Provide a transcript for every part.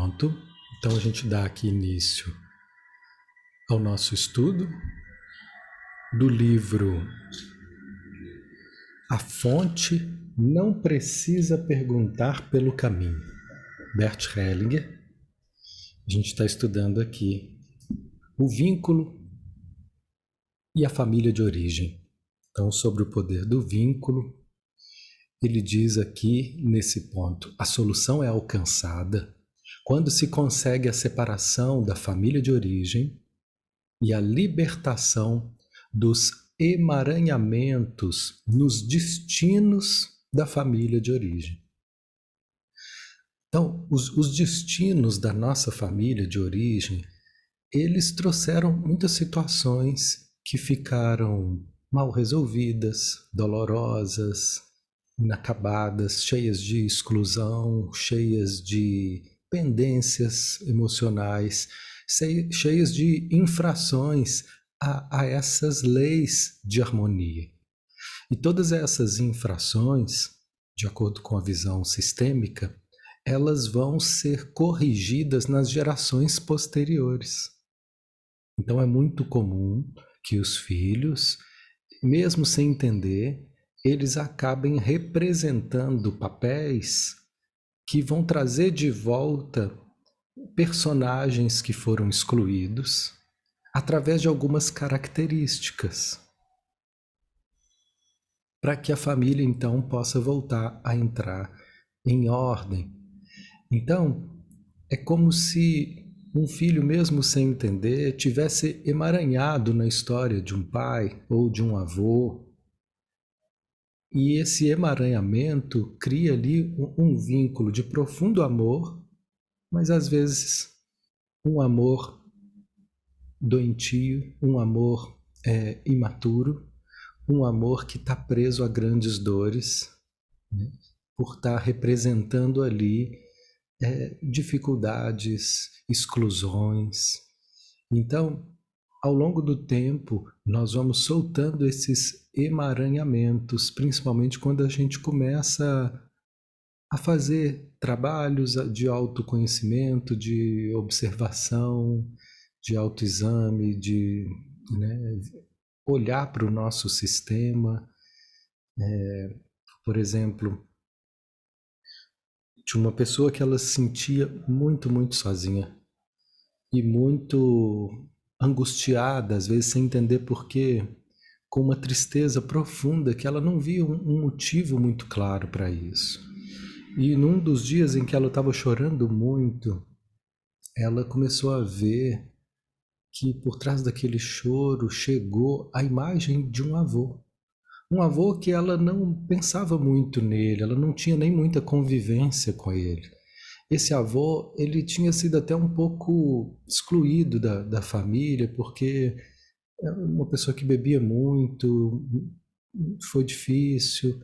Pronto, então a gente dá aqui início ao nosso estudo do livro A Fonte Não Precisa Perguntar pelo Caminho, Bert Hellinger. A gente está estudando aqui o vínculo e a família de origem. Então, sobre o poder do vínculo, ele diz aqui nesse ponto: a solução é alcançada quando se consegue a separação da família de origem e a libertação dos emaranhamentos nos destinos da família de origem. Então, os destinos da nossa família de origem, eles trouxeram muitas situações que ficaram mal resolvidas, dolorosas, inacabadas, cheias de exclusão, cheias de pendências emocionais, cheias de infrações a essas leis de harmonia. E todas essas infrações, de acordo com a visão sistêmica, elas vão ser corrigidas nas gerações posteriores. Então é muito comum que os filhos, mesmo sem entender, eles acabem representando papéis que vão trazer de volta personagens que foram excluídos através de algumas características, para que a família então possa voltar a entrar em ordem. Então, é como se um filho, mesmo sem entender, tivesse emaranhado na história de um pai ou de um avô. E esse emaranhamento cria ali um vínculo de profundo amor, mas às vezes um amor doentio, um amor imaturo, um amor que está preso a grandes dores, né, por estar representando ali dificuldades, exclusões. Então, ao longo do tempo, nós vamos soltando esses emaranhamentos, principalmente quando a gente começa a fazer trabalhos de autoconhecimento, de observação, de autoexame, de, né, olhar para o nosso sistema. Por exemplo, de uma pessoa que ela se sentia muito, muito sozinha e muito angustiada, às vezes sem entender por quê, com uma tristeza profunda que ela não via um motivo muito claro para isso. E num dos dias em que ela estava chorando muito, ela começou a ver que por trás daquele choro chegou a imagem de um avô. Um avô que ela não pensava muito nele, ela não tinha nem muita convivência com ele. Esse avô, ele tinha sido até um pouco excluído da família, porque era uma pessoa que bebia muito, foi difícil.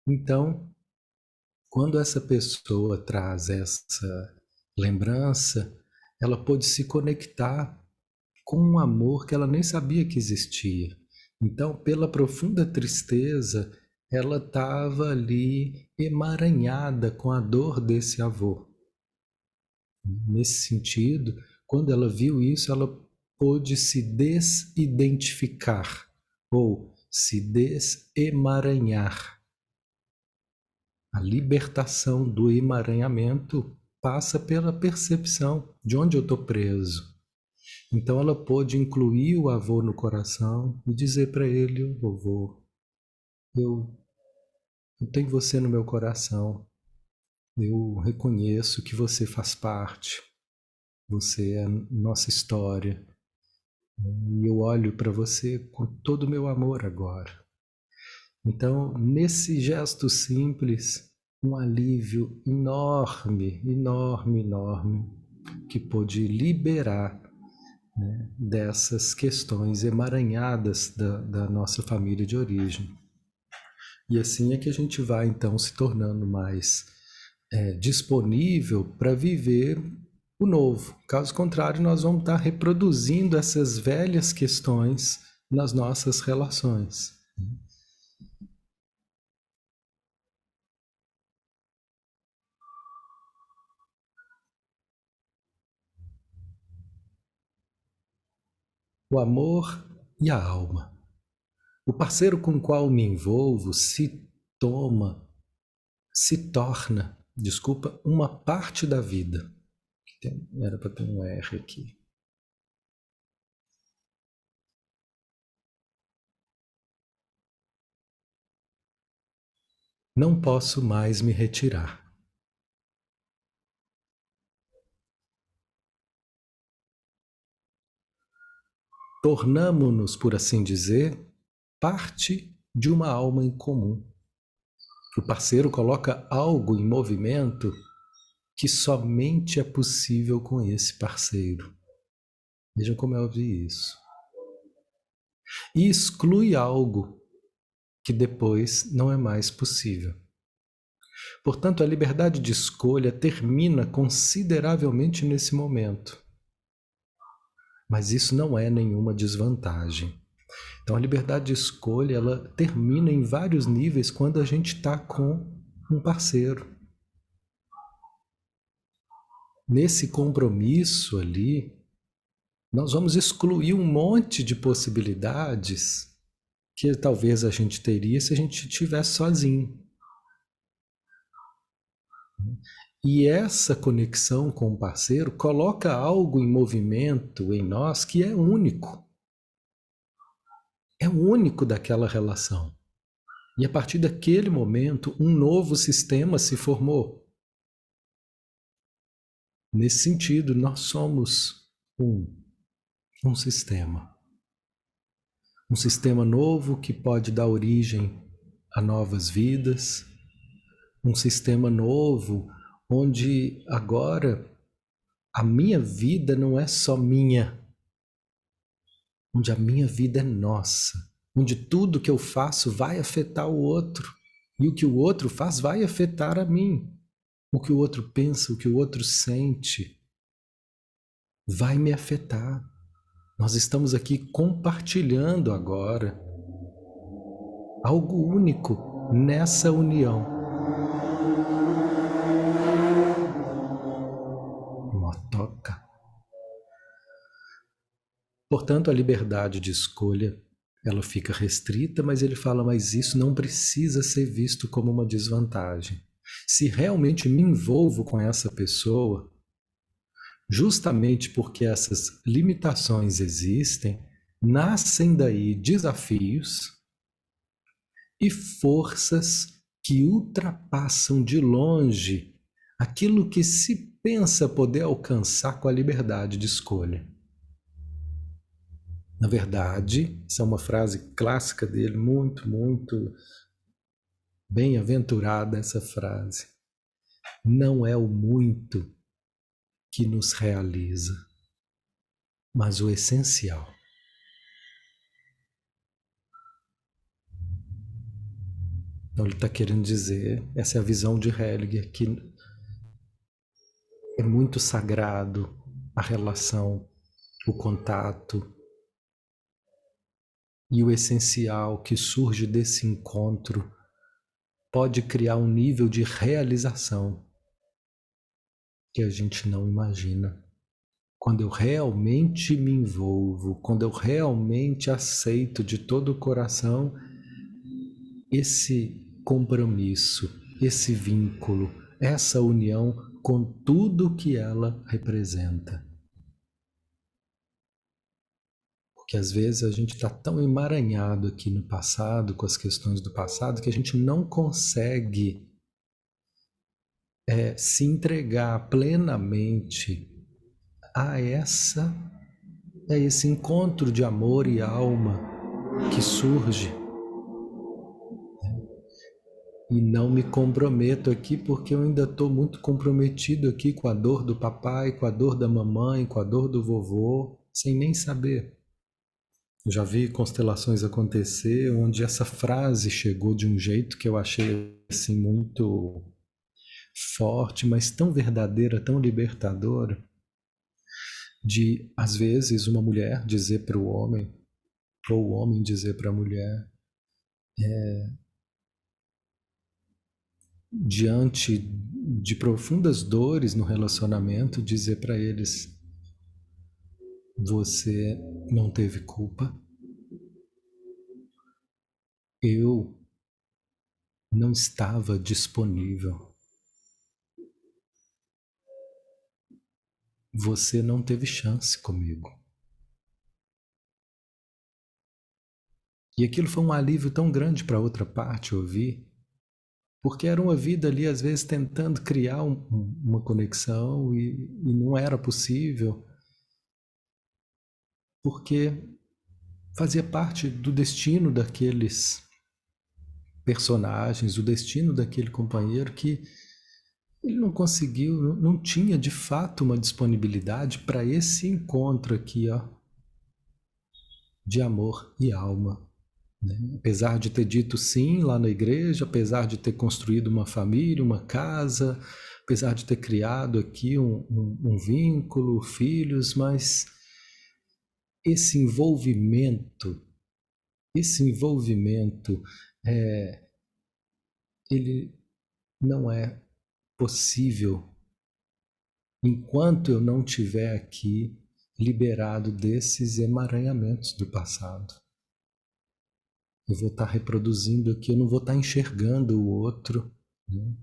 Então, quando essa pessoa traz essa lembrança, ela pôde se conectar com um amor que ela nem sabia que existia. Então, pela profunda tristeza, ela estava ali emaranhada com a dor desse avô. Nesse sentido, quando ela viu isso, ela pôde se desidentificar ou se desemaranhar. A libertação do emaranhamento passa pela percepção de onde eu estou preso. Então ela pôde incluir o avô no coração e dizer para ele: vovô, eu tenho você no meu coração, eu reconheço que você faz parte, você é a nossa história, e eu olho para você com todo o meu amor agora. Então, nesse gesto simples, um alívio enorme, enorme, enorme, que pôde liberar, né, dessas questões emaranhadas da nossa família de origem. E assim é que a gente vai, então, se tornando mais disponível para viver o novo. Caso contrário, nós vamos estar reproduzindo essas velhas questões nas nossas relações. o amor e a alma. O parceiro com o qual me envolvo se torna, uma parte da vida. Era para ter um R aqui. Não posso mais me retirar. Tornamo-nos, por assim dizer, parte de uma alma em comum. O parceiro coloca algo em movimento que somente é possível com esse parceiro. Vejam como eu ouvi isso. E exclui algo que depois não é mais possível. Portanto, a liberdade de escolha termina consideravelmente nesse momento. Mas isso não é nenhuma desvantagem. Então, a liberdade de escolha, ela termina em vários níveis quando a gente está com um parceiro. Nesse compromisso ali, nós vamos excluir um monte de possibilidades que talvez a gente teria se a gente estivesse sozinho. E essa conexão com o parceiro coloca algo em movimento em nós que é único. É único daquela relação. E a partir daquele momento, um novo sistema se formou. Nesse sentido, nós somos um sistema. Um sistema novo que pode dar origem a novas vidas. Um sistema novo onde agora a minha vida não é só minha. Onde a minha vida é nossa. Onde tudo que eu faço vai afetar o outro. E o que o outro faz vai afetar a mim. O que o outro pensa, o que o outro sente, vai me afetar. Nós estamos aqui compartilhando agora algo único nessa união. Motoca. Portanto, a liberdade de escolha, ela fica restrita, mas ele fala, mas isso não precisa ser visto como uma desvantagem. Se realmente me envolvo com essa pessoa, justamente porque essas limitações existem, nascem daí desafios e forças que ultrapassam de longe aquilo que se pensa poder alcançar com a liberdade de escolha. Na verdade, essa é uma frase clássica dele, muito, muito bem-aventurada essa frase. Não é o muito que nos realiza, mas o essencial. Então ele está querendo dizer, essa é a visão de Hellinger, que é muito sagrado a relação, o contato e o essencial que surge desse encontro pode criar um nível de realização que a gente não imagina. Quando eu realmente me envolvo, quando eu realmente aceito de todo o coração esse compromisso, esse vínculo, essa união com tudo que ela representa. Porque às vezes a gente está tão emaranhado aqui no passado, com as questões do passado, que a gente não consegue se entregar plenamente a esse encontro de amor e alma que surge. E não me comprometo aqui porque eu ainda estou muito comprometido aqui com a dor do papai, com a dor da mamãe, com a dor do vovô, sem nem saber. Eu já vi constelações acontecer onde essa frase chegou de um jeito que eu achei assim muito forte, mas tão verdadeira, tão libertadora, de às vezes uma mulher dizer para o homem, ou o homem dizer para a mulher, diante de profundas dores no relacionamento, dizer para eles, Você não teve culpa. Eu não estava disponível. Você não teve chance comigo. E aquilo foi um alívio tão grande para a outra parte ouvir, porque era uma vida ali, às vezes, tentando criar uma conexão e não era possível, porque fazia parte do destino daqueles personagens, o destino daquele companheiro que ele não conseguiu, não tinha de fato uma disponibilidade para esse encontro aqui, ó, de amor e alma. Né? Apesar de ter dito sim lá na igreja, apesar de ter construído uma família, uma casa, apesar de ter criado aqui um vínculo, filhos, mas esse envolvimento, esse envolvimento, ele não é possível enquanto eu não tiver aqui liberado desses emaranhamentos do passado. Eu vou estar reproduzindo aqui, eu não vou estar enxergando o outro. Né?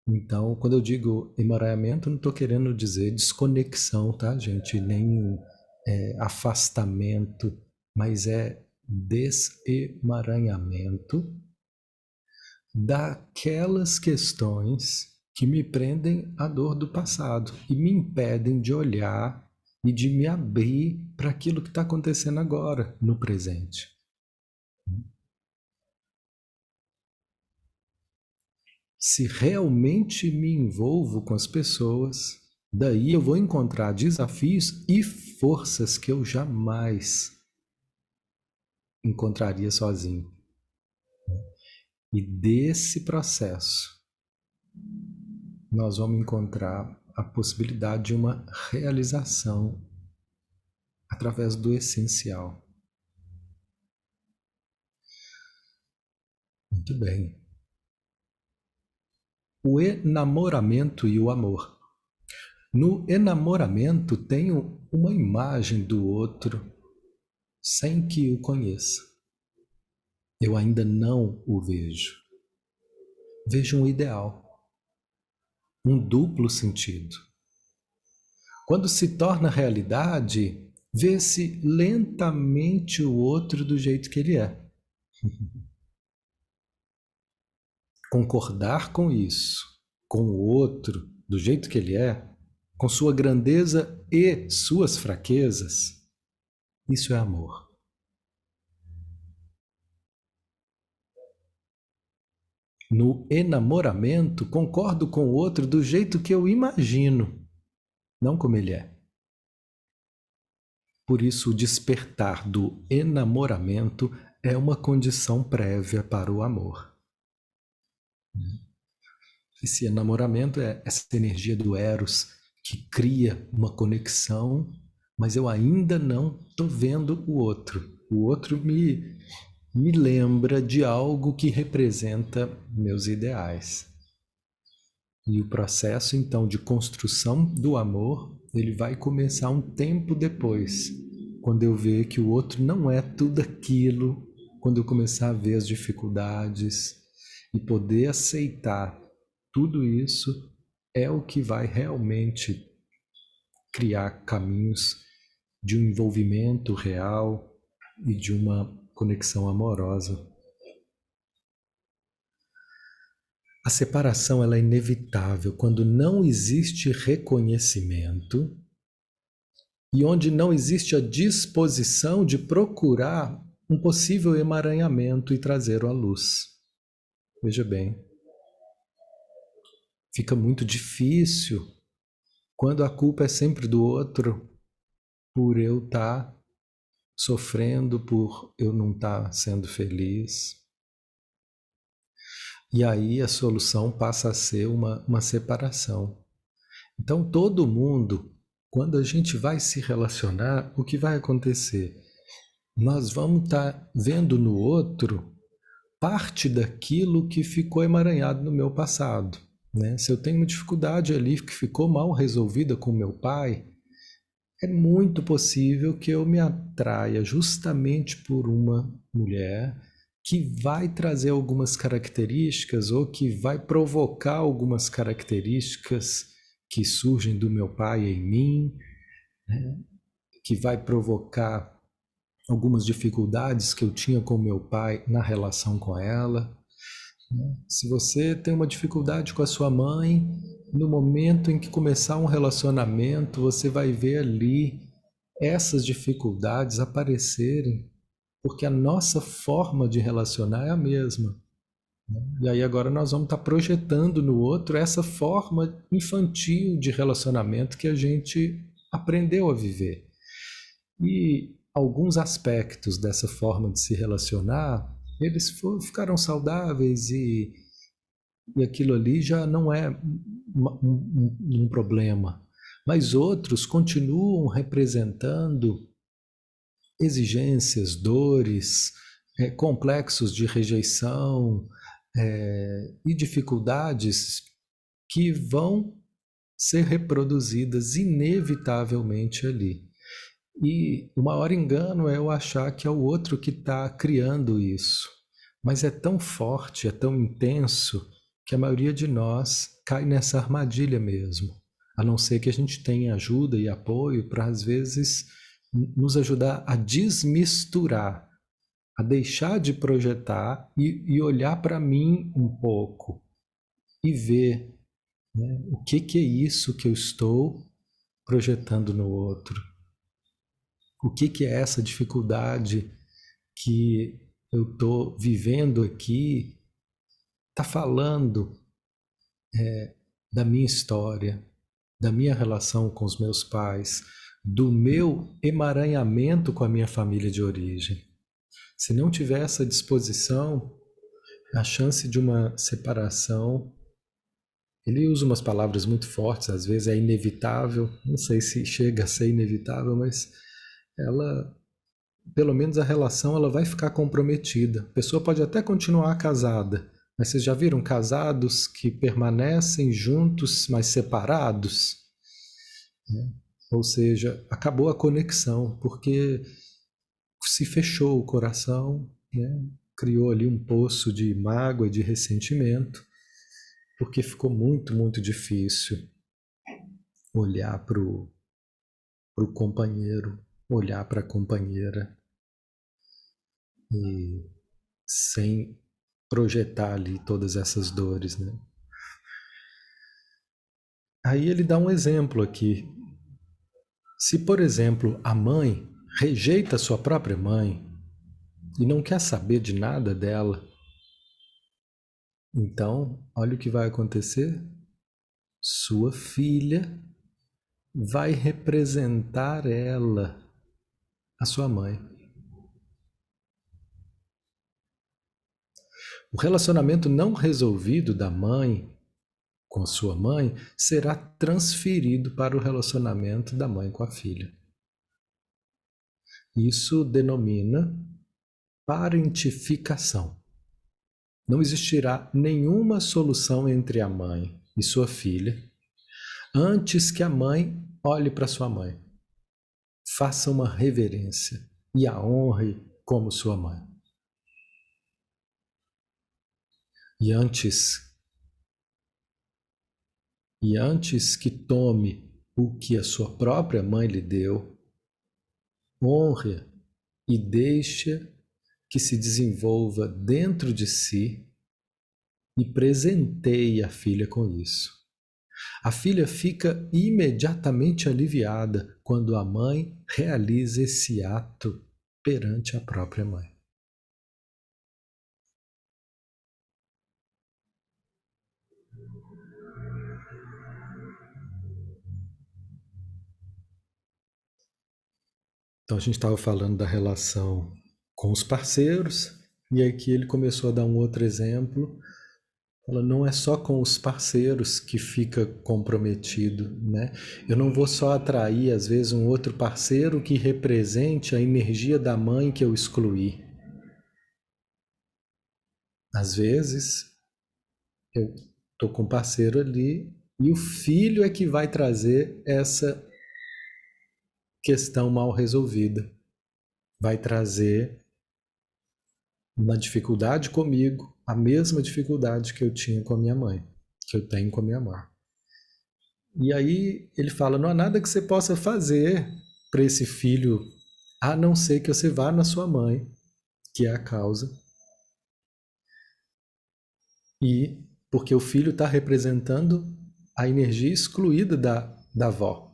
Então, quando eu digo emaranhamento, não estou querendo dizer desconexão, tá, gente? Nem afastamento, mas é desemaranhamento daquelas questões que me prendem à dor do passado e me impedem de olhar e de me abrir para aquilo que está acontecendo agora, no presente. Se realmente me envolvo com as pessoas, daí eu vou encontrar desafios e forças que eu jamais encontraria sozinho. E desse processo, nós vamos encontrar a possibilidade de uma realização através do essencial. Muito bem. O enamoramento e o amor. No enamoramento, tenho uma imagem do outro sem que o conheça. Eu ainda não o vejo. Vejo um ideal, um duplo sentido. Quando se torna realidade, vê-se lentamente o outro do jeito que ele é. Concordar com isso, com o outro do jeito que ele é, com sua grandeza e suas fraquezas, isso é amor. No enamoramento, concordo com o outro do jeito que eu imagino, não como ele é. Por isso, o despertar do enamoramento é uma condição prévia para o amor. Esse enamoramento é essa energia do Eros que cria uma conexão, mas eu ainda não estou vendo o outro. O outro me lembra de algo que representa meus ideais. E o processo, então, de construção do amor, ele vai começar um tempo depois, quando eu ver que o outro não é tudo aquilo, quando eu começar a ver as dificuldades e poder aceitar tudo isso, é o que vai realmente criar caminhos de um envolvimento real e de uma conexão amorosa. A separação ela é inevitável quando não existe reconhecimento e onde não existe a disposição de procurar um possível emaranhamento e trazê-lo à luz. Veja bem, fica muito difícil quando a culpa é sempre do outro por eu estar sofrendo, por eu não estar sendo feliz. E aí a solução passa a ser uma separação. Então todo mundo, quando a gente vai se relacionar, o que vai acontecer? Nós vamos estar vendo no outro parte daquilo que ficou emaranhado no meu passado. Né? Se eu tenho uma dificuldade ali que ficou mal resolvida com meu pai, é muito possível que eu me atraia justamente por uma mulher que vai trazer algumas características ou que vai provocar algumas características que surgem do meu pai em mim, que vai provocar algumas dificuldades que eu tinha com meu pai na relação com ela. Se você tem uma dificuldade com a sua mãe, no momento em que começar um relacionamento, você vai ver ali essas dificuldades aparecerem, porque a nossa forma de relacionar é a mesma. E aí agora nós vamos estar projetando no outro essa forma infantil de relacionamento que a gente aprendeu a viver. E alguns aspectos dessa forma de se relacionar, eles ficaram saudáveis e aquilo ali já não é um problema. Mas outros continuam representando exigências, dores, complexos de rejeição e dificuldades que vão ser reproduzidas inevitavelmente ali. E o maior engano é eu achar que é o outro que está criando isso. Mas é tão forte, é tão intenso, que a maioria de nós cai nessa armadilha mesmo. A não ser que a gente tenha ajuda e apoio para, às vezes, nos ajudar a desmisturar, a deixar de projetar e olhar para mim um pouco e ver, né, o que é isso que eu estou projetando no outro. O que é essa dificuldade que eu estou vivendo aqui? Está falando da minha história, da minha relação com os meus pais, do meu emaranhamento com a minha família de origem. Se não tiver essa disposição, a chance de uma separação, ele usa umas palavras muito fortes, às vezes é inevitável, não sei se chega a ser inevitável, mas ela, pelo menos a relação, ela vai ficar comprometida. A pessoa pode até continuar casada, mas vocês já viram casados que permanecem juntos, mas separados? Né? Ou seja, acabou a conexão, porque se fechou o coração, né? Criou ali um poço de mágoa, de ressentimento, porque ficou muito, muito difícil olhar para o companheiro, olhar para a companheira e sem projetar ali todas essas dores, né? Aí ele dá um exemplo aqui. Se, por exemplo, a mãe rejeita sua própria mãe e não quer saber de nada dela, então, olha o que vai acontecer. Sua filha vai representar ela, a sua mãe. O relacionamento não resolvido da mãe com a sua mãe será transferido para o relacionamento da mãe com a filha. Isso denomina parentificação. Não existirá nenhuma solução entre a mãe e sua filha antes que a mãe olhe para sua mãe, faça uma reverência e a honre como sua mãe. E antes que tome o que a sua própria mãe lhe deu, honre e deixe que se desenvolva dentro de si e presenteie a filha com isso. A filha fica imediatamente aliviada quando a mãe realiza esse ato perante a própria mãe. Então a gente estava falando da relação com os parceiros, e aqui ele começou a dar um outro exemplo. Ela não é só com os parceiros que fica comprometido, né? Eu não vou só atrair, às vezes, um outro parceiro que represente a energia da mãe que eu excluí. Às vezes, eu estou com um parceiro ali e o filho é que vai trazer essa questão mal resolvida. Vai trazer uma dificuldade comigo, a mesma dificuldade que eu tinha com a minha mãe, que eu tenho com a minha mãe. E aí ele fala, não há nada que você possa fazer para esse filho, a não ser que você vá na sua mãe, que é a causa, e porque o filho está representando a energia excluída da avó,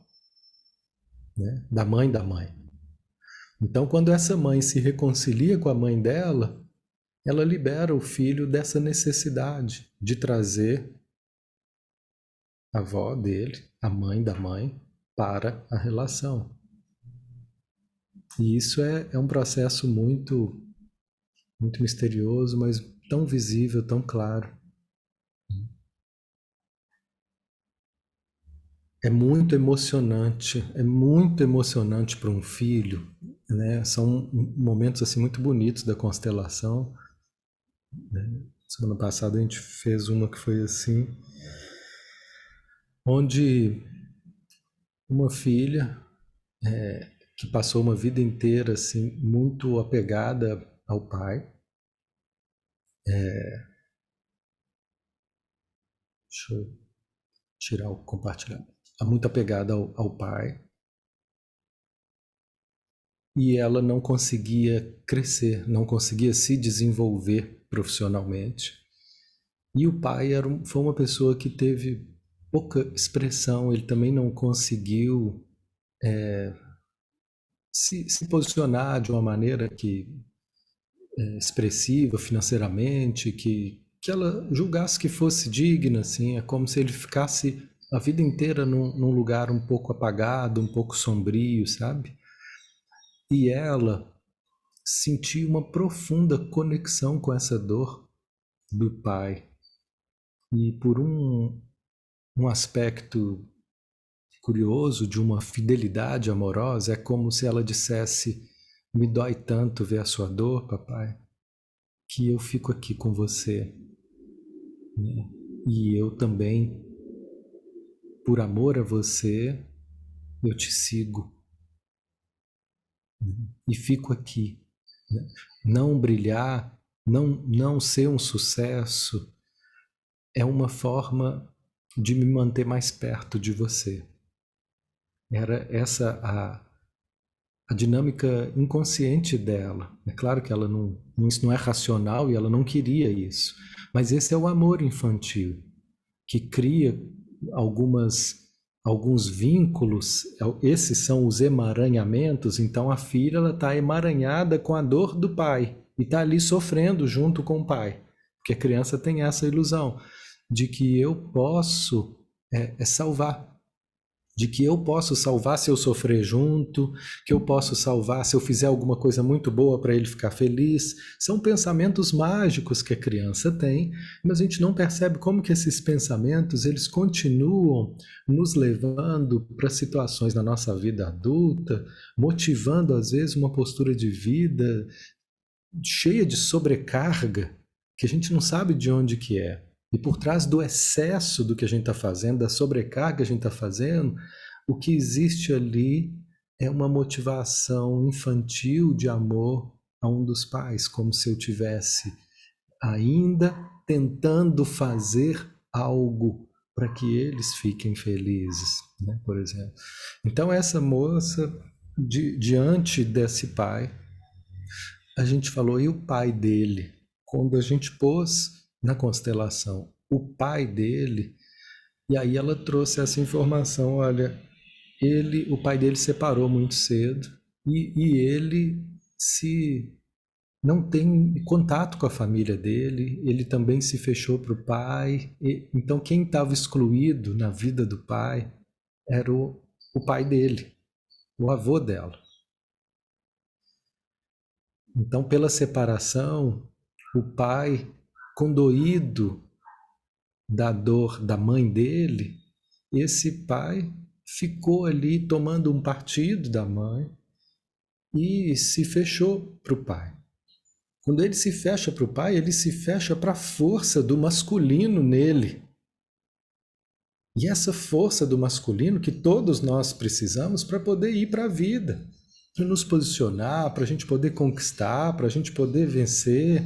né? Da mãe da mãe. Então, quando essa mãe se reconcilia com a mãe dela, ela libera o filho dessa necessidade de trazer a avó dele, a mãe da mãe, para a relação. E isso é um processo muito, muito misterioso, mas tão visível, tão claro. É muito emocionante para um filho, né? São momentos assim muito bonitos da constelação, né? Semana passada a gente fez uma que foi assim, onde uma filha que passou uma vida inteira assim muito apegada ao pai. Deixa eu tirar o compartilhamento. Muito apegada ao pai. E ela não conseguia crescer, não conseguia se desenvolver profissionalmente. E o pai foi uma pessoa que teve pouca expressão, ele também não conseguiu se posicionar de uma maneira que expressiva financeiramente, que ela julgasse que fosse digna, assim, é como se ele ficasse a vida inteira num lugar um pouco apagado, um pouco sombrio, sabe? E ela sentia uma profunda conexão com essa dor do pai. E por um aspecto curioso de uma fidelidade amorosa, é como se ela dissesse: me dói tanto ver a sua dor, papai, que eu fico aqui com você, né? E eu também, por amor a você, eu te sigo, né? E fico aqui, né? Não brilhar, não ser um sucesso é uma forma de me manter mais perto de você. Era essa a dinâmica inconsciente dela. É claro que ela isso não é racional e ela não queria isso. Mas esse é o amor infantil, que cria alguns vínculos. Esses são os emaranhamentos. Então a filha está emaranhada com a dor do pai e está ali sofrendo junto com o pai. Porque a criança tem essa ilusão de que eu posso salvar, de que eu posso salvar se eu sofrer junto, que eu posso salvar se eu fizer alguma coisa muito boa para ele ficar feliz. São pensamentos mágicos que a criança tem, mas a gente não percebe como que esses pensamentos eles continuam nos levando para situações na nossa vida adulta, motivando às vezes uma postura de vida cheia de sobrecarga, que a gente não sabe de onde que é. E por trás do excesso do que a gente está fazendo, da sobrecarga que a gente está fazendo, o que existe ali é uma motivação infantil de amor a um dos pais, como se eu tivesse ainda tentando fazer algo para que eles fiquem felizes, né, por exemplo. Então essa moça, diante desse pai, a gente falou, e o pai dele? Quando a gente pôs na constelação o pai dele, e aí ela trouxe essa informação, olha, o pai dele separou muito cedo e ele se não tem contato com a família dele, ele também se fechou para o pai, então quem estava excluído na vida do pai era o pai dele, o avô dela. Então, pela separação, o pai, condoído da dor da mãe dele, esse pai ficou ali tomando um partido da mãe e se fechou para o pai. Quando ele se fecha para o pai, ele se fecha para a força do masculino nele. E essa força do masculino que todos nós precisamos para poder ir para a vida, para nos posicionar, para a gente poder conquistar, para a gente poder vencer,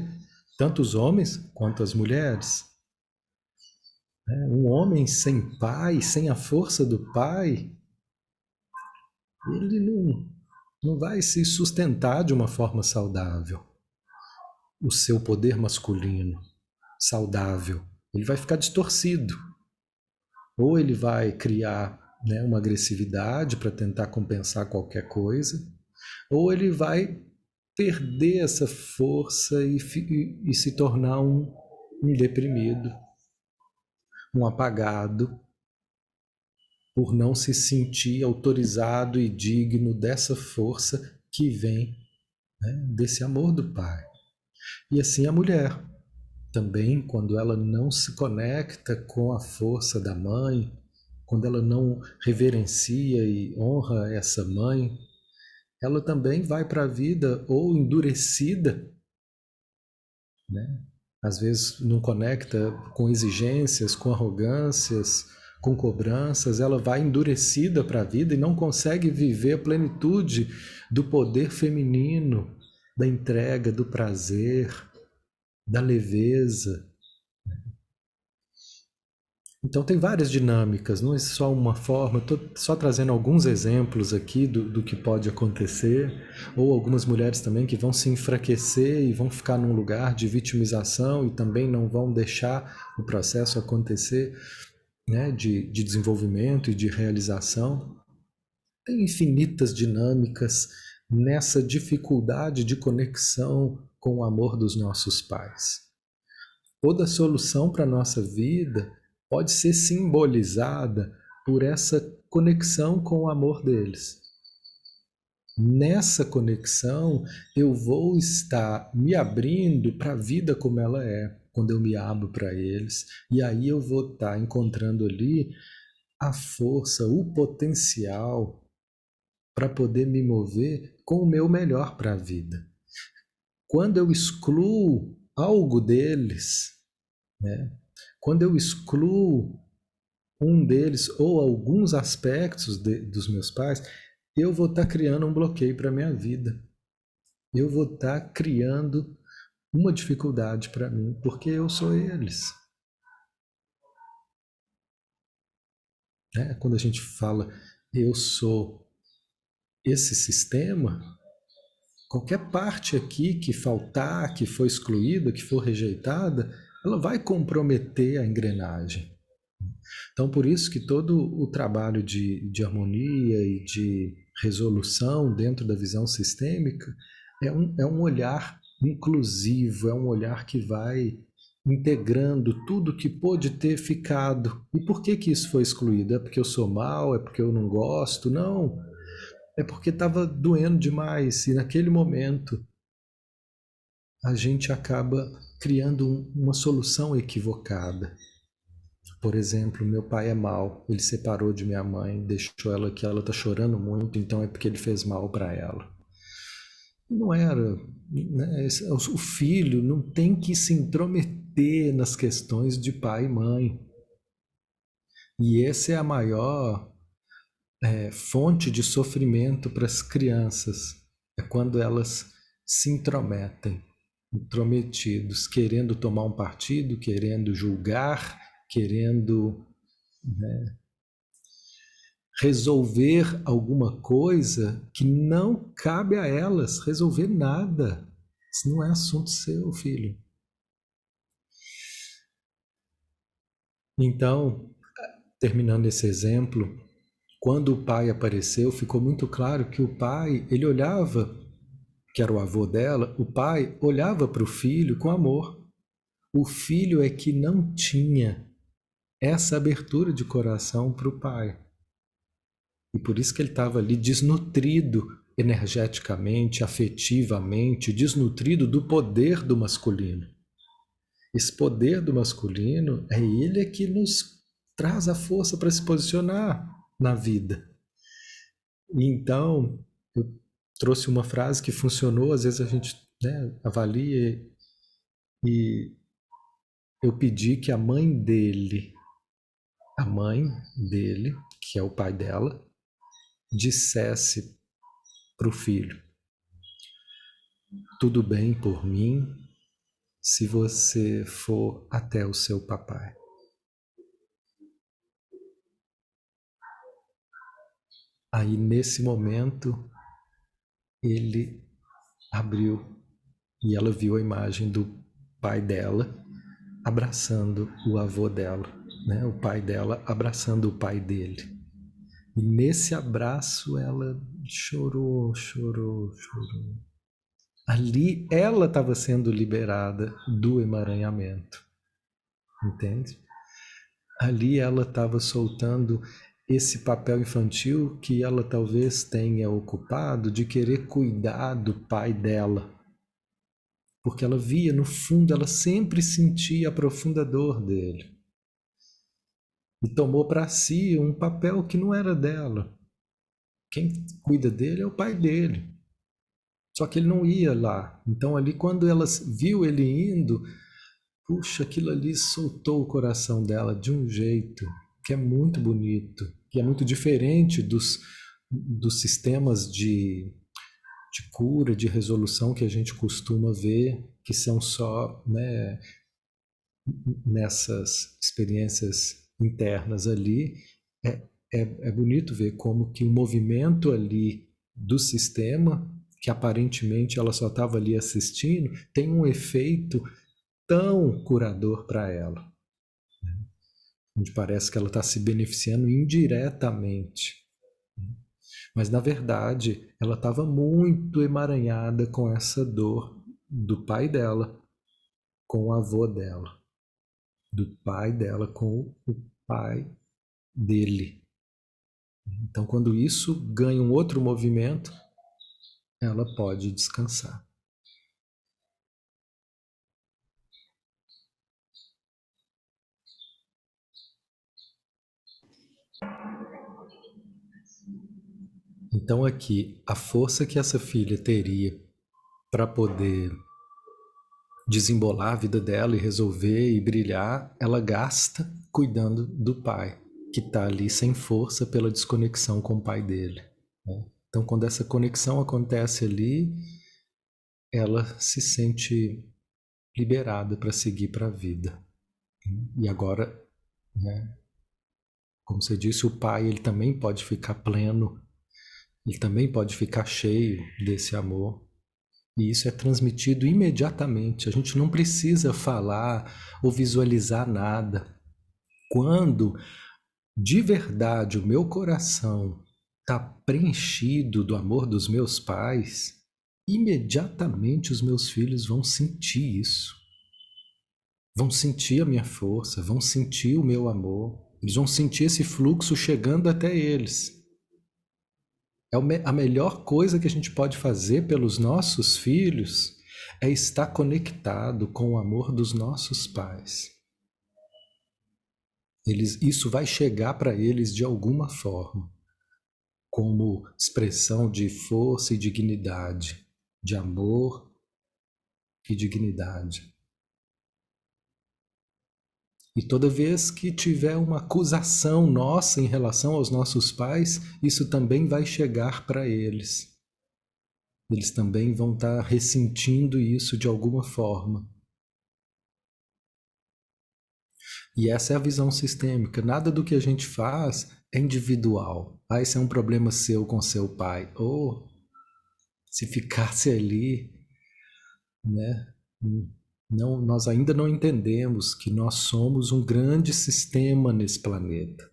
tanto os homens quanto as mulheres. Um homem sem pai, sem a força do pai, ele não vai se sustentar de uma forma saudável. O seu poder masculino saudável, ele vai ficar distorcido. Ou ele vai criar, né, uma agressividade para tentar compensar qualquer coisa, ou ele vai perder essa força e se tornar um deprimido, um apagado, por não se sentir autorizado e digno dessa força que vem, né, desse amor do Pai. E assim a mulher também, quando ela não se conecta com a força da mãe, quando ela não reverencia e honra essa mãe, ela também vai para a vida ou endurecida, né? Às vezes não conecta com exigências, com arrogâncias, com cobranças, ela vai endurecida para a vida e não consegue viver a plenitude do poder feminino, da entrega, do prazer, da leveza. Então tem várias dinâmicas, não é só uma forma. Estou só trazendo alguns exemplos aqui do que pode acontecer, ou algumas mulheres também que vão se enfraquecer e vão ficar num lugar de vitimização e também não vão deixar o processo acontecer, né, de desenvolvimento e de realização. Tem infinitas dinâmicas nessa dificuldade de conexão com o amor dos nossos pais. Toda solução para a nossa vida pode ser simbolizada por essa conexão com o amor deles. Nessa conexão, eu vou estar me abrindo para a vida como ela é, quando eu me abro para eles, e aí eu vou estar encontrando ali a força, o potencial para poder me mover com o meu melhor para a vida. Quando eu excluo algo deles, né? Quando eu excluo um deles ou alguns aspectos dos meus pais, eu vou estar criando um bloqueio para a minha vida. Eu vou estar criando uma dificuldade para mim, porque eu sou eles. Né? Quando a gente fala eu sou esse sistema, qualquer parte aqui que faltar, que for excluída, que for rejeitada, ela vai comprometer a engrenagem. Então, por isso que todo o trabalho de harmonia e de resolução dentro da visão sistêmica é um olhar inclusivo, é um olhar que vai integrando tudo que pôde ter ficado. E por que que isso foi excluído? É porque eu sou mal? É porque eu não gosto? Não. É porque estava doendo demais e naquele momento a gente acaba criando uma solução equivocada. Por exemplo, meu pai é mau, ele separou de minha mãe, deixou ela que ela está chorando muito, então é porque ele fez mal para ela. Não era, né? O filho não tem que se intrometer nas questões de pai e mãe. E essa é a maior fonte de sofrimento para as crianças, é quando elas se intrometem, intrometidos, querendo tomar um partido, querendo julgar, querendo, né, resolver alguma coisa que não cabe a elas resolver nada. Isso não é assunto seu, filho. Então, terminando esse exemplo, quando o pai apareceu, ficou muito claro que o pai, ele olhava, que era o avô dela, o pai olhava para o filho com amor. O filho é que não tinha essa abertura de coração para o pai. E por isso que ele estava ali desnutrido energeticamente, afetivamente, desnutrido do poder do masculino. Esse poder do masculino é ele que nos traz a força para se posicionar na vida. E então, eu trouxe uma frase que funcionou, às vezes a gente, né, avalia, e eu pedi que a mãe dele a mãe dele, que é o pai dela, dissesse para o filho: tudo bem por mim se você for até o seu papai. Aí, nesse momento, ele abriu e ela viu a imagem do pai dela abraçando o avô dela, né? O pai dela abraçando o pai dele. E nesse abraço ela chorou, chorou, chorou. Ali ela estava sendo liberada do emaranhamento, entende? Ali ela estava soltando esse papel infantil que ela talvez tenha ocupado de querer cuidar do pai dela. Porque ela via, no fundo, ela sempre sentia a profunda dor dele. E tomou para si um papel que não era dela. Quem cuida dele é o pai dele. Só que ele não ia lá. Então ali quando ela viu ele indo, puxa, aquilo ali soltou o coração dela de um jeito que é muito bonito, que é muito diferente dos sistemas de cura, de resolução que a gente costuma ver, que são só, né, nessas experiências internas ali. É bonito ver como que o movimento ali do sistema, que aparentemente ela só estava ali assistindo, tem um efeito tão curador para ela. Onde parece que ela está se beneficiando indiretamente. Mas, na verdade, ela estava muito emaranhada com essa dor do pai dela, com o avô dela, do pai dela com o pai dele. Então, quando isso ganha um outro movimento, ela pode descansar. Então, aqui, a força que essa filha teria para poder desembolar a vida dela e resolver e brilhar, ela gasta cuidando do pai, que está ali sem força pela desconexão com o pai dele, né? Então, quando essa conexão acontece ali, ela se sente liberada para seguir para a vida. E agora, né, como você disse, o pai ele também pode ficar pleno, ele também pode ficar cheio desse amor. E isso é transmitido imediatamente. A gente não precisa falar ou visualizar nada. Quando de verdade o meu coração está preenchido do amor dos meus pais, imediatamente os meus filhos vão sentir isso. Vão sentir a minha força, vão sentir o meu amor. Eles vão sentir esse fluxo chegando até eles. A melhor coisa que a gente pode fazer pelos nossos filhos é estar conectado com o amor dos nossos pais. Isso vai chegar para eles de alguma forma, como expressão de força e dignidade, de amor e dignidade. E toda vez que tiver uma acusação nossa em relação aos nossos pais, isso também vai chegar para eles. Eles também vão estar ressentindo isso de alguma forma. E essa é a visão sistêmica. Nada do que a gente faz é individual. Ah, esse é um problema seu com seu pai. Ou se ficasse ali, né? Não, nós ainda não entendemos que nós somos um grande sistema nesse planeta.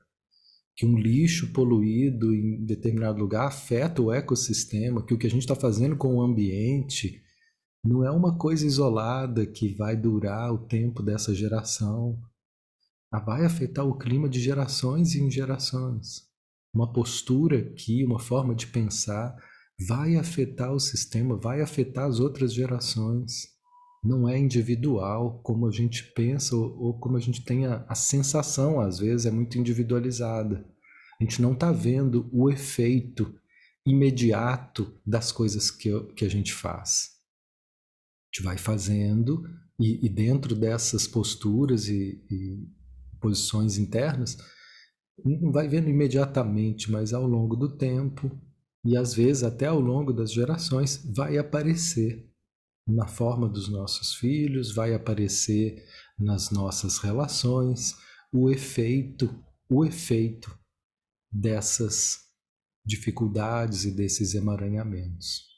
Que um lixo poluído em determinado lugar afeta o ecossistema, que o que a gente está fazendo com o ambiente não é uma coisa isolada que vai durar o tempo dessa geração. Vai afetar o clima de gerações em gerações. Uma postura aqui, uma forma de pensar, vai afetar o sistema, vai afetar as outras gerações. Não é individual como a gente pensa ou como a gente tem a sensação, às vezes é muito individualizada. A gente não está vendo o efeito imediato das coisas que a gente faz. A gente vai fazendo e dentro dessas posturas e posições internas, Não vai vendo imediatamente, mas ao longo do tempo, e às vezes até ao longo das gerações, vai aparecer na forma dos nossos filhos, vai aparecer nas nossas relações, o efeito dessas dificuldades e desses emaranhamentos.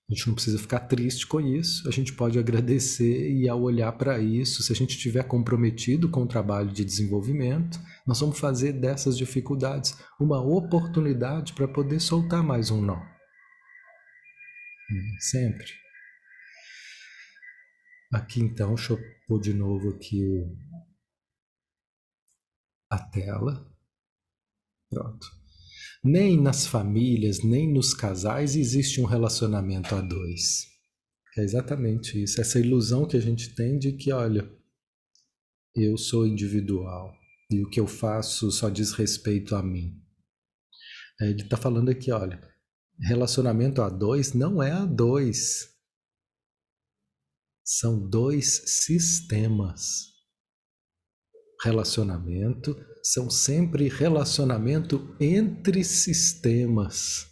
A gente não precisa ficar triste com isso, a gente pode agradecer e ao olhar para isso, se a gente estiver comprometido com o trabalho de desenvolvimento, nós vamos fazer dessas dificuldades uma oportunidade para poder soltar mais um nó. Sempre. Aqui então, deixa eu pôr de novo aqui a tela. Pronto. Nem nas famílias, nem nos casais existe um relacionamento a dois. É exatamente isso. Essa ilusão que a gente tem de que, olha, eu sou individual e o que eu faço só diz respeito a mim. Ele está falando aqui, olha, relacionamento a dois não é a dois. São dois sistemas. Relacionamento são sempre relacionamento entre sistemas.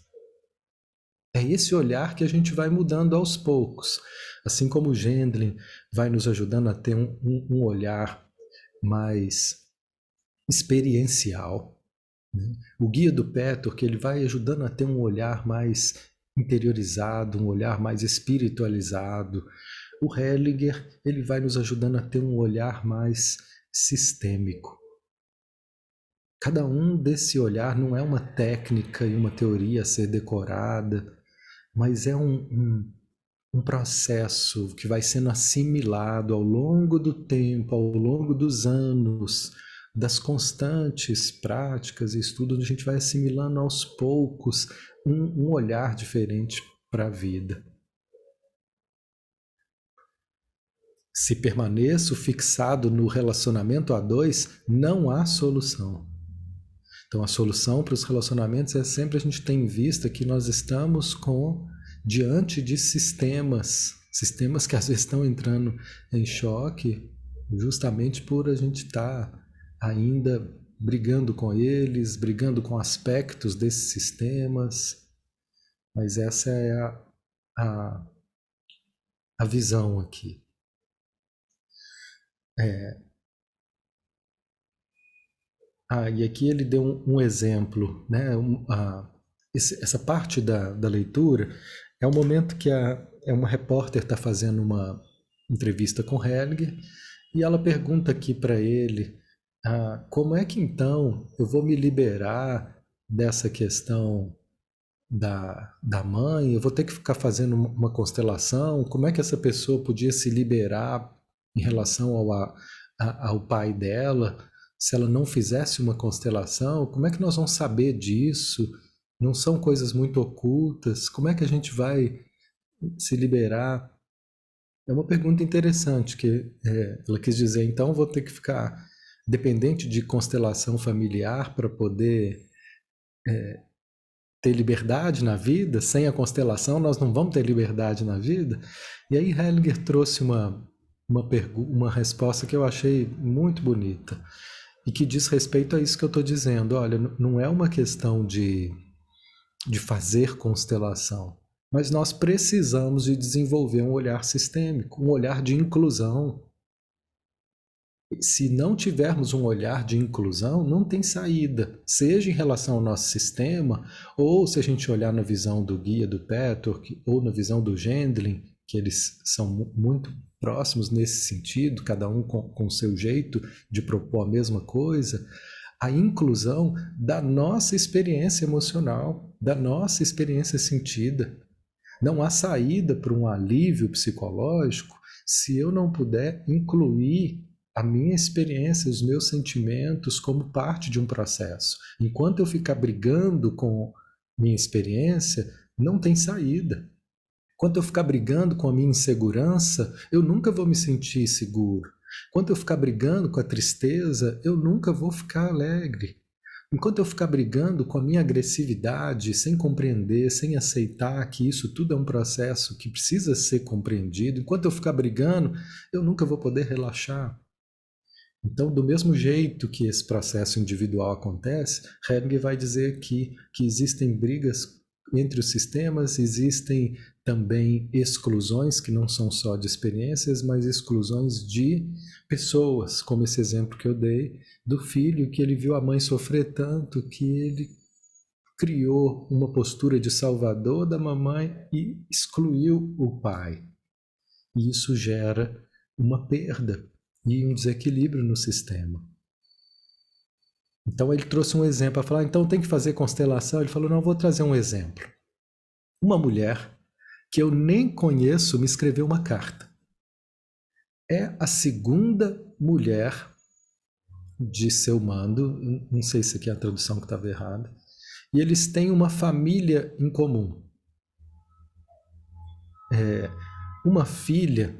É esse olhar que a gente vai mudando aos poucos. Assim como o Gendlin vai nos ajudando a ter um olhar mais experiencial. Né? O guia do Petor, que ele vai ajudando a ter um olhar mais interiorizado, um olhar mais espiritualizado. O Hellinger, ele vai nos ajudando a ter um olhar mais sistêmico. Cada um desse olhar não é uma técnica e uma teoria a ser decorada, mas é um processo que vai sendo assimilado ao longo do tempo, ao longo dos anos, das constantes práticas e estudos, a gente vai assimilando aos poucos um olhar diferente para a vida. Se permaneço fixado no relacionamento a dois, não há solução. Então a solução para os relacionamentos é sempre a gente ter em vista que nós estamos diante de sistemas que às vezes estão entrando em choque justamente por a gente estar ainda brigando com eles, brigando com aspectos desses sistemas. Mas essa é a visão aqui. E aqui ele deu um exemplo, né? Essa parte da leitura é um momento que uma repórter está fazendo uma entrevista com Hellinger e ela pergunta aqui para ele como é que então eu vou me liberar dessa questão da mãe, eu vou ter que ficar fazendo uma constelação, como é que essa pessoa podia se liberar em relação ao pai dela, se ela não fizesse uma constelação, como é que nós vamos saber disso? Não são coisas muito ocultas, como é que a gente vai se liberar? É uma pergunta interessante, que ela quis dizer, então vou ter que ficar dependente de constelação familiar para poder ter liberdade na vida, sem a constelação nós não vamos ter liberdade na vida. E aí Hellinger trouxe uma resposta que eu achei muito bonita e que diz respeito a isso que eu estou dizendo. Olha, não é uma questão de fazer constelação, mas nós precisamos de desenvolver um olhar sistêmico, um olhar de inclusão. Se não tivermos um olhar de inclusão, não tem saída, seja em relação ao nosso sistema, ou se a gente olhar na visão do guia do Petor, ou na visão do Gendlin, que eles são muito próximos nesse sentido, cada um com o seu jeito de propor a mesma coisa, a inclusão da nossa experiência emocional, da nossa experiência sentida. Não há saída para um alívio psicológico se eu não puder incluir a minha experiência, os meus sentimentos como parte de um processo. Enquanto eu ficar brigando com minha experiência, não tem saída. Enquanto eu ficar brigando com a minha insegurança, eu nunca vou me sentir seguro. Enquanto eu ficar brigando com a tristeza, eu nunca vou ficar alegre. Enquanto eu ficar brigando com a minha agressividade, sem compreender, sem aceitar que isso tudo é um processo que precisa ser compreendido, enquanto eu ficar brigando, eu nunca vou poder relaxar. Então, do mesmo jeito que esse processo individual acontece, Hellinger vai dizer que existem brigas entre os sistemas, existem também exclusões que não são só de experiências, mas exclusões de pessoas, como esse exemplo que eu dei do filho, que ele viu a mãe sofrer tanto que ele criou uma postura de salvador da mamãe e excluiu o pai. E isso gera uma perda e um desequilíbrio no sistema. Então ele trouxe um exemplo para falar, então tem que fazer constelação. Ele falou, não, vou trazer um exemplo. Uma mulher que eu nem conheço me escreveu uma carta. É a segunda mulher de seu mando, não sei se aqui é a tradução que estava errada, e eles têm uma família em comum. Uma filha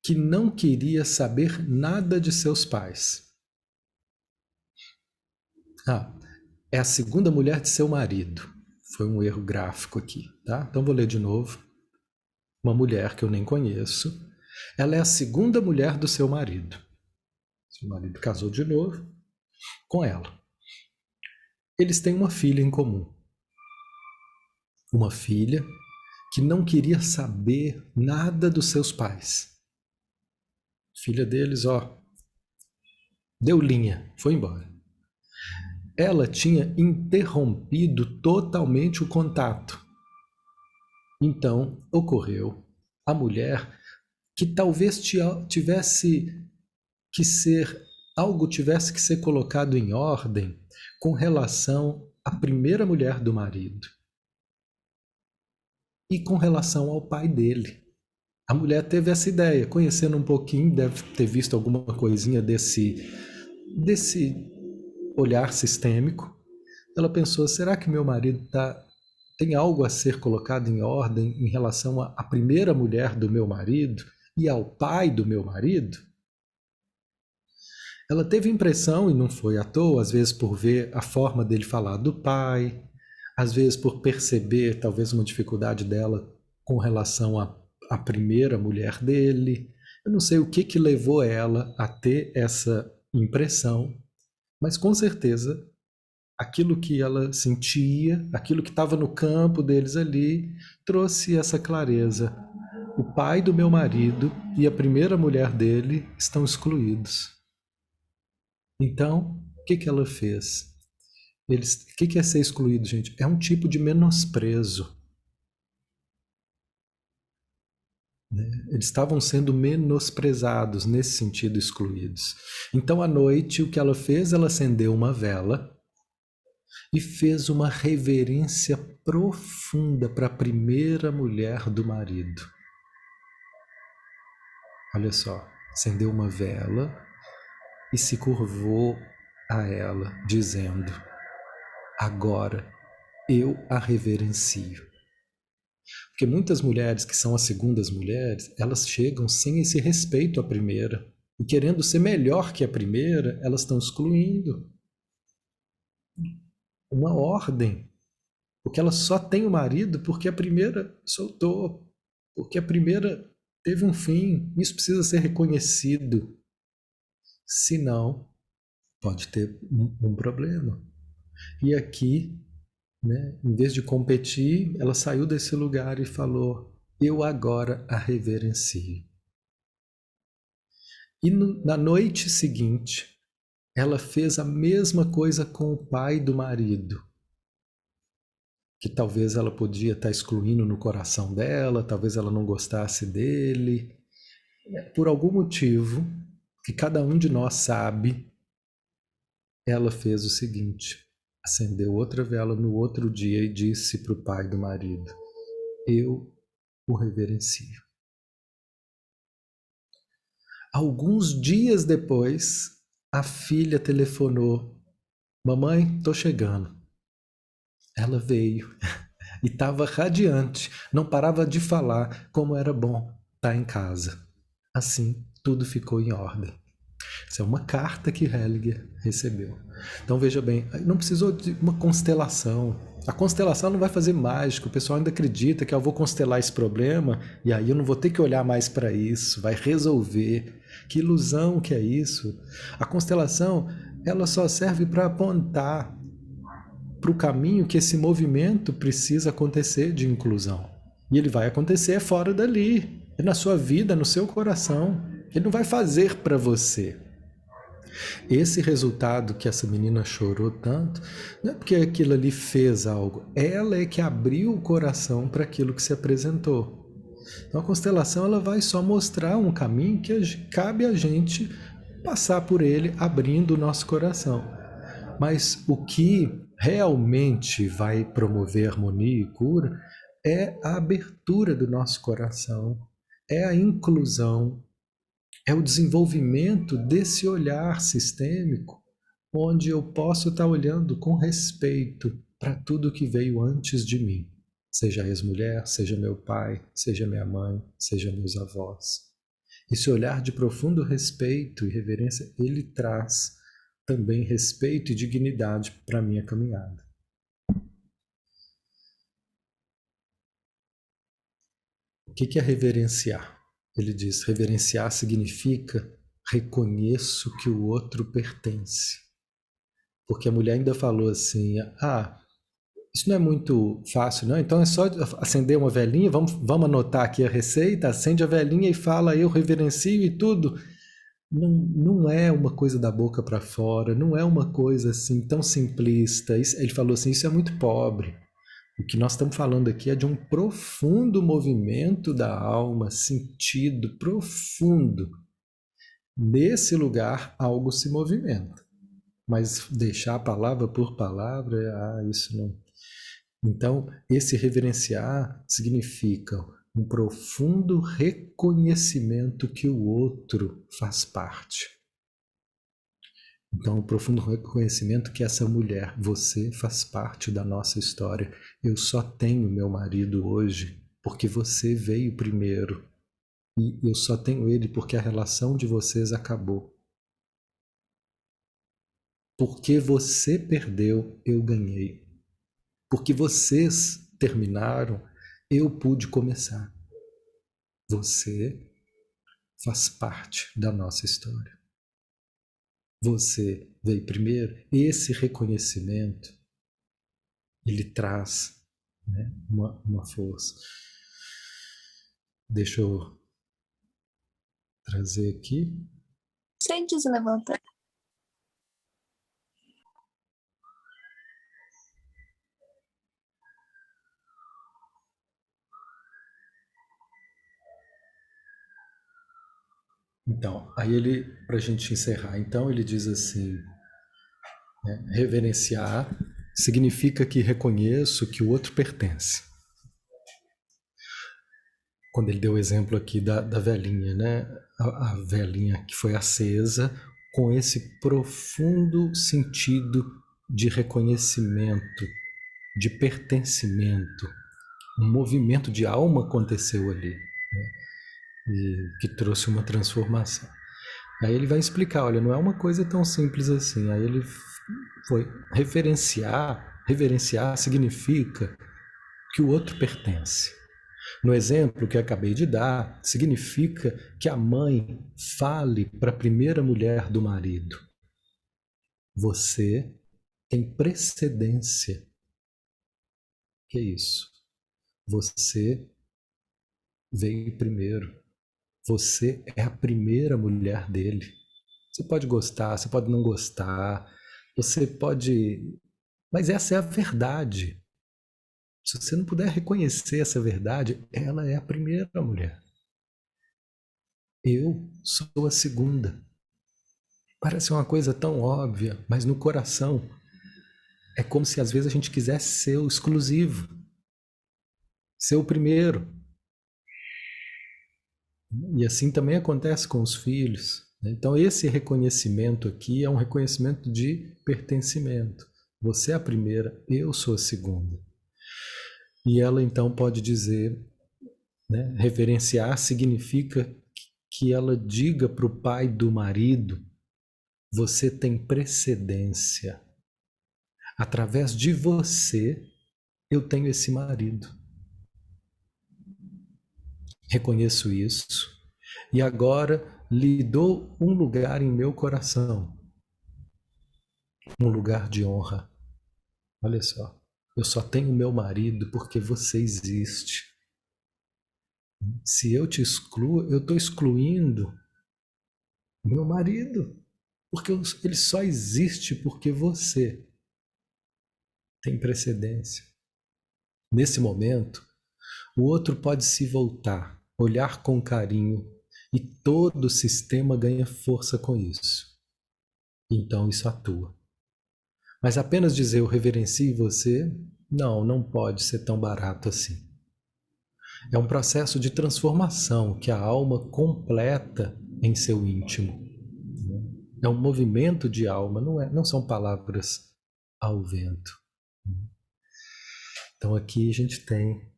que não queria saber nada de seus pais. É a segunda mulher de seu marido. Foi um erro gráfico aqui, tá? Então vou ler de novo. Uma mulher que eu nem conheço. Ela é a segunda mulher do seu marido. Seu marido casou de novo com ela. Eles têm uma filha em comum. Uma filha que não queria saber nada dos seus pais. Filha deles, deu linha, foi embora. Ela tinha interrompido totalmente o contato. Então, ocorreu a mulher que talvez tivesse que ser, algo tivesse que ser colocado em ordem com relação à primeira mulher do marido e com relação ao pai dele. A mulher teve essa ideia, conhecendo um pouquinho, deve ter visto alguma coisinha desse olhar sistêmico. Ela pensou, será que meu marido tem algo a ser colocado em ordem em relação à primeira mulher do meu marido e ao pai do meu marido? Ela teve a impressão, e não foi à toa, às vezes por ver a forma dele falar do pai, às vezes por perceber talvez uma dificuldade dela com relação à primeira mulher dele. Eu não sei o que levou ela a ter essa impressão, mas com certeza aquilo que ela sentia, aquilo que estava no campo deles ali, trouxe essa clareza. O pai do meu marido e a primeira mulher dele estão excluídos. Então, o que ela fez? O que é ser excluído, gente? É um tipo de menosprezo. Eles estavam sendo menosprezados, nesse sentido, excluídos. Então, à noite, o que ela fez? Ela acendeu uma vela e fez uma reverência profunda para a primeira mulher do marido. Olha só, acendeu uma vela e se curvou a ela, dizendo, agora eu a reverencio. Porque muitas mulheres que são as segundas mulheres, elas chegam sem esse respeito à primeira. E querendo ser melhor que a primeira, elas estão excluindo uma ordem. Porque ela só tem o marido porque a primeira soltou. Porque a primeira teve um fim. Isso precisa ser reconhecido. Senão, pode ter um problema. E aqui, em vez de competir, ela saiu desse lugar e falou, eu agora a reverencio. E na noite seguinte, ela fez a mesma coisa com o pai do marido, que talvez ela podia estar excluindo no coração dela, talvez ela não gostasse dele. Por algum motivo, que cada um de nós sabe, ela fez o seguinte, acendeu outra vela no outro dia e disse para o pai do marido, eu o reverencio. Alguns dias depois, a filha telefonou, mamãe, tô chegando. Ela veio e estava radiante, não parava de falar como era bom estar em casa. Assim, tudo ficou em ordem. Isso é uma carta que Hellinger recebeu. Então veja bem, não precisou de uma constelação, A constelação não vai fazer mágica. O pessoal ainda acredita que eu vou constelar esse problema e aí eu não vou ter que olhar mais para isso, vai resolver. Que ilusão que é isso? A constelação, ela só serve para apontar para o caminho que esse movimento precisa acontecer de inclusão. E ele vai acontecer fora dali, é na sua vida, no seu coração. Ele não vai fazer para você. Esse resultado que essa menina chorou tanto, não é porque aquilo ali fez algo, ela é que abriu o coração para aquilo que se apresentou. Então a constelação ela vai só mostrar um caminho que cabe a gente passar por ele, abrindo o nosso coração. Mas o que realmente vai promover harmonia e cura é a abertura do nosso coração, é a inclusão, é o desenvolvimento desse olhar sistêmico, onde eu posso estar olhando com respeito para tudo que veio antes de mim, seja a ex-mulher, seja meu pai, seja minha mãe, seja meus avós. Esse olhar de profundo respeito e reverência, ele traz também respeito e dignidade para a minha caminhada. O que é reverenciar? Ele diz, reverenciar significa reconheço que o outro pertence. Porque a mulher ainda falou assim, isso não é muito fácil, não? Então é só acender uma velinha, vamos anotar aqui a receita, acende a velinha e fala, eu reverencio e tudo. Não é uma coisa da boca para fora, não é uma coisa assim tão simplista. Ele falou assim, isso é muito pobre. O que nós estamos falando aqui é de um profundo movimento da alma, sentido profundo. Nesse lugar, algo se movimenta. Mas deixar palavra por palavra, isso não. Então, esse reverenciar significa um profundo reconhecimento que o outro faz parte. Então, um profundo reconhecimento que essa mulher, você faz parte da nossa história. Eu só tenho meu marido hoje porque você veio primeiro. E eu só tenho ele porque a relação de vocês acabou. Porque você perdeu, eu ganhei. Porque vocês terminaram, eu pude começar. Você faz parte da nossa história. Você veio primeiro. Esse reconhecimento, ele traz, né, uma força. Deixa eu trazer aqui. Sem se levantar. Então, aí ele, para a gente encerrar, então ele diz assim, né, reverenciar significa que reconheço que o outro pertence. Quando ele deu o exemplo aqui da velhinha, né? A velhinha que foi acesa com esse profundo sentido de reconhecimento, de pertencimento. Um movimento de alma aconteceu ali, né? E que trouxe uma transformação. Aí ele vai explicar, olha, não é uma coisa tão simples assim. Aí ele foi reverenciar significa que o outro pertence. No exemplo que eu acabei de dar, significa que a mãe fale para a primeira mulher do marido: você tem precedência. Que é isso? Você veio primeiro. Você é a primeira mulher dele. Você pode gostar, você pode não gostar, você pode. Mas essa é a verdade. Se você não puder reconhecer essa verdade, ela é a primeira mulher. Eu sou a segunda. Parece uma coisa tão óbvia, mas no coração é como se às vezes a gente quisesse ser o exclusivo, ser o primeiro. E assim também acontece com os filhos. Então esse reconhecimento aqui é um reconhecimento de pertencimento. Você é a primeira, eu sou a segunda. E ela então pode dizer, né, reverenciar significa que ela diga para o pai do marido: você tem precedência. Através de você, eu tenho esse marido. Reconheço isso. E agora lhe dou um lugar em meu coração. Um lugar de honra. Olha só. Eu só tenho meu marido porque você existe. Se eu te excluo, eu estou excluindo meu marido. Porque ele só existe porque você tem precedência. Nesse momento, o outro pode se voltar, olhar com carinho, e todo o sistema ganha força com isso. Então isso atua. Mas apenas dizer eu reverencio você, não pode ser tão barato assim. É um processo de transformação que a alma completa em seu íntimo. É um movimento de alma, não são palavras ao vento. Então aqui a gente tem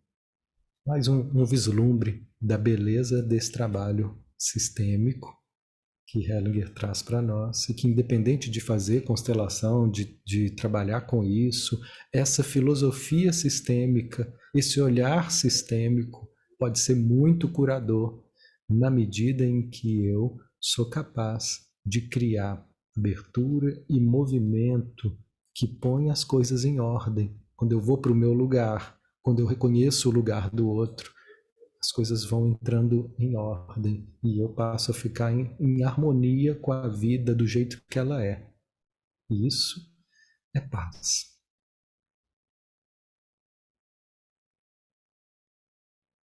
mais um vislumbre da beleza desse trabalho sistêmico que Hellinger traz para nós, e que independente de fazer constelação, de trabalhar com isso, essa filosofia sistêmica, esse olhar sistêmico pode ser muito curador na medida em que eu sou capaz de criar abertura e movimento que põe as coisas em ordem. Quando eu vou para o meu lugar, quando eu reconheço o lugar do outro, as coisas vão entrando em ordem e eu passo a ficar em harmonia com a vida do jeito que ela é. E isso é paz.